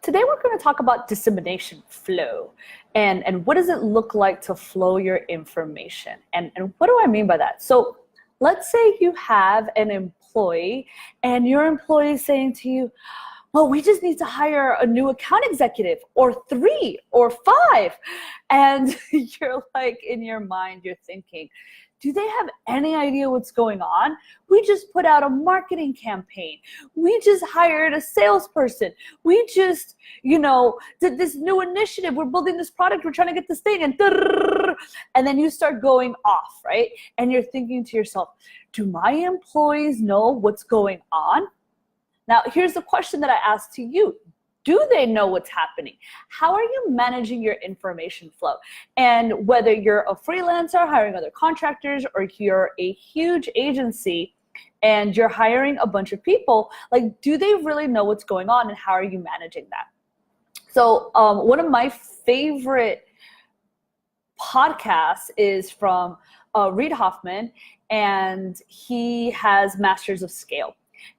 Today we're going to talk about dissemination flow and what does it look like to flow your information, and what do I mean by that? So let's say you have an employee and your employee is saying to you, well, we just need to hire a new account executive or 3 or 5. And you're like, in your mind, you're thinking, do they have any idea what's going on? We just put out a marketing campaign. We just hired a salesperson. We just, did this new initiative. We're building this product. We're trying to get this thing. And then you start going off, right? And you're thinking to yourself, do my employees know what's going on? Now, here's the question that I asked to you. Do they know what's happening? How are you managing your information flow? And whether you're a freelancer hiring other contractors or you're a huge agency and you're hiring a bunch of people, like, do they really know what's going on and how are you managing that? So one of my favorite podcasts is from Reid Hoffman, and he has Masters of Scale.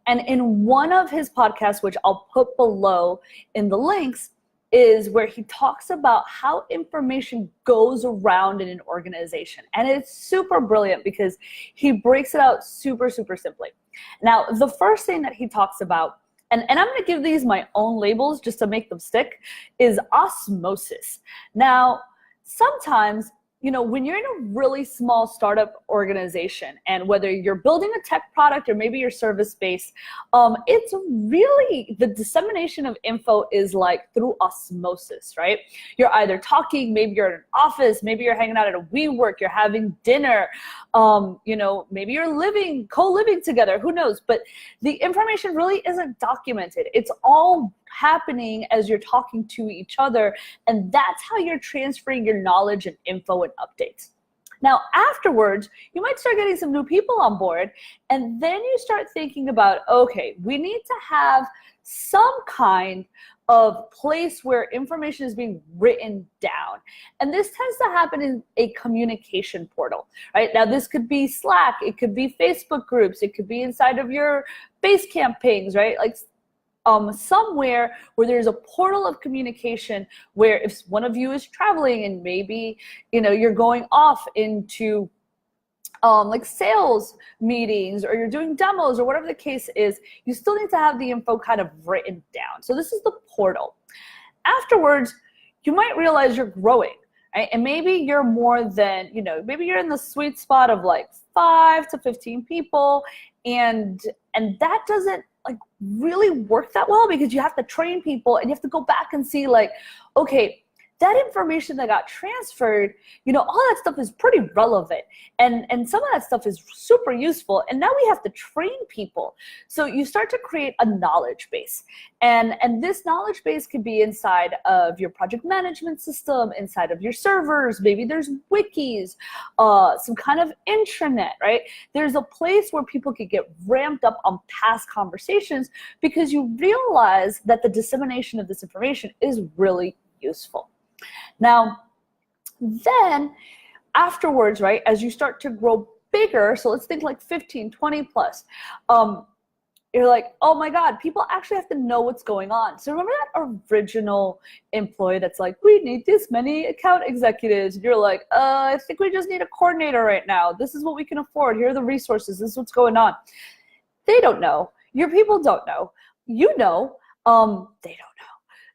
And in one of his podcasts, which I'll put below in the links, is where he talks about how information goes around in an organization. And it's super brilliant because he breaks it out super, super simply. Now, the first thing that he talks about, and I'm going to give these my own labels just to make them stick, is osmosis. Now, sometimes, when you're in a really small startup organization, and whether you're building a tech product or maybe you're service-based, it's really, the dissemination of info is like through osmosis, right? You're either talking, maybe you're in an office, maybe you're hanging out at a WeWork, you're having dinner, maybe you're co-living together, who knows? But the information really isn't documented. It's all happening as you're talking to each other, and that's how you're transferring your knowledge and info and updates. Now, afterwards, you might start getting some new people on board, and then you start thinking about, okay, we need to have some kind of place where information is being written down. And this tends to happen in a communication portal, right? Now, this could be Slack, it could be Facebook groups, it could be inside of your Basecamp pings, right? Like somewhere where there's a portal of communication where if one of you is traveling and maybe, you're going off into like sales meetings or you're doing demos or whatever the case is, you still need to have the info kind of written down. So this is the portal. Afterwards, you might realize you're growing, right? And maybe you're more than, maybe you're in the sweet spot of like 5 to 15 people, and that doesn't really work that well because you have to train people and you have to go back and see okay, that information that got transferred, all that stuff is pretty relevant. And some of that stuff is super useful. And now we have to train people. So you start to create a knowledge base. And this knowledge base could be inside of your project management system, inside of your servers. Maybe there's wikis, some kind of intranet, right? There's a place where people could get ramped up on past conversations because you realize that the dissemination of this information is really useful. Now, then afterwards, right, as you start to grow bigger, so let's think like 15, 20 plus, you're like, oh my God, people actually have to know what's going on. So remember that original employee that's like, we need this many account executives. And you're like, I think we just need a coordinator right now. This is what we can afford. Here are the resources. This is what's going on. They don't know. Your people don't know. You know, they don't know.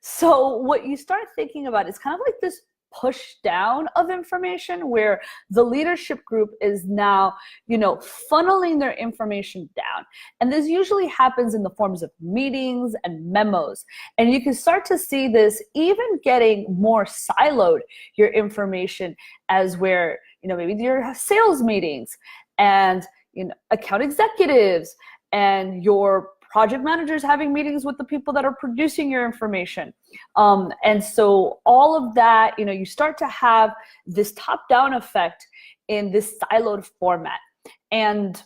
So what you start thinking about is kind of like this push down of information where the leadership group is now, funneling their information down. And this usually happens in the forms of meetings and memos. And you can start to see this even getting more siloed, your information, as where, maybe your sales meetings and, account executives and your project managers having meetings with the people that are producing your information. And so all of that, you start to have this top-down effect in this siloed format. And,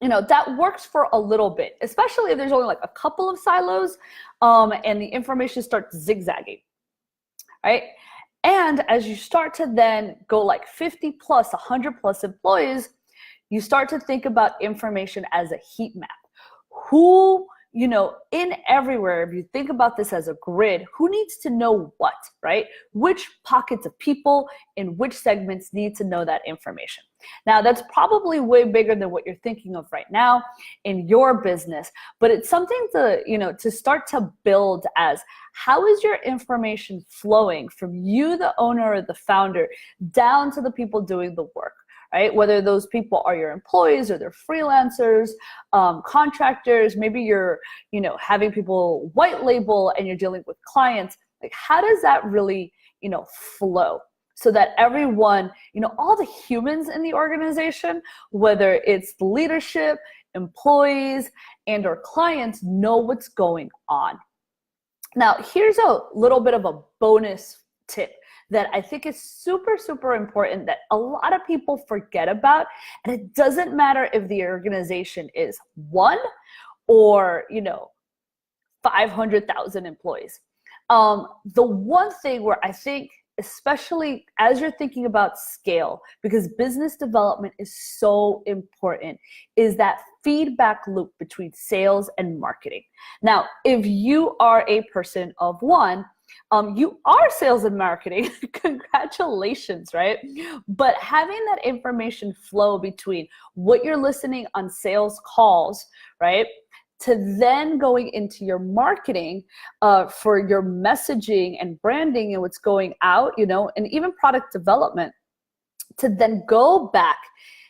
that works for a little bit, especially if there's only like a couple of silos and the information starts zigzagging, right? And as you start to then go like 50 plus, 100 plus employees, you start to think about information as a heat map. Who in everywhere, if you think about this as a grid, who needs to know what, right? Which pockets of people in which segments need to know that information. Now, that's probably way bigger than what you're thinking of right now in your business, but it's something to start to build as, how is your information flowing from you, the owner or the founder, down to the people doing the work? Right? Whether those people are your employees or they're freelancers, contractors, maybe you're, having people white label and you're dealing with clients. Like, how does that really, flow? So that everyone, all the humans in the organization, whether it's the leadership, employees, and or clients, know what's going on. Now, here's a little bit of a bonus tip that I think is super, super important that a lot of people forget about. And it doesn't matter if the organization is 1 or, 500,000 employees. The one thing where I think, especially as you're thinking about scale, because business development is so important, is that feedback loop between sales and marketing. Now, if you are a person of 1, you are sales and marketing, congratulations, right? But having that information flow between what you're listening on sales calls, right, to then going into your marketing for your messaging and branding and what's going out, and even product development, to then go back,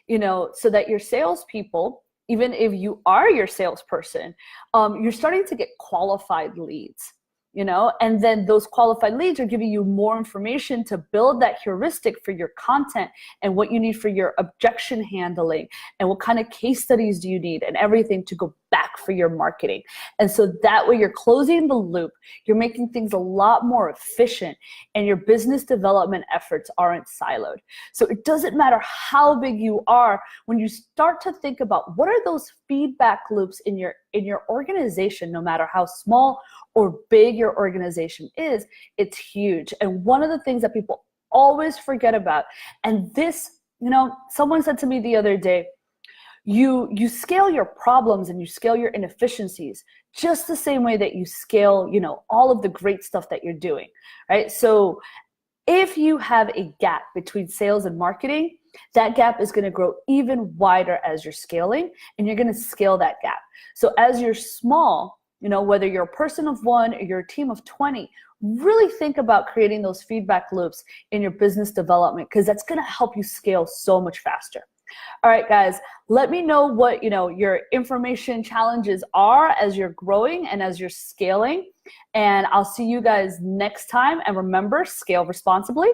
so that your salespeople, even if you are your salesperson, you're starting to get qualified leads. And then those qualified leads are giving you more information to build that heuristic for your content and what you need for your objection handling and what kind of case studies do you need and everything to go back for your marketing. And so that way you're closing the loop, you're making things a lot more efficient, and your business development efforts aren't siloed. So it doesn't matter how big you are, when you start to think about what are those feedback loops in your organization, no matter how small or big your organization is, it's huge. And one of the things that people always forget about, and this, someone said to me the other day, you scale your problems and you scale your inefficiencies just the same way that you scale, all of the great stuff that you're doing, right? So if you have a gap between sales and marketing, that gap is going to grow even wider as you're scaling, and you're going to scale that gap. So as you're small, whether you're a person of 1 or you're a team of 20, really think about creating those feedback loops in your business development, because that's going to help you scale so much faster. All right, guys, let me know what, your information challenges are as you're growing and as you're scaling. And I'll see you guys next time. And remember, scale responsibly.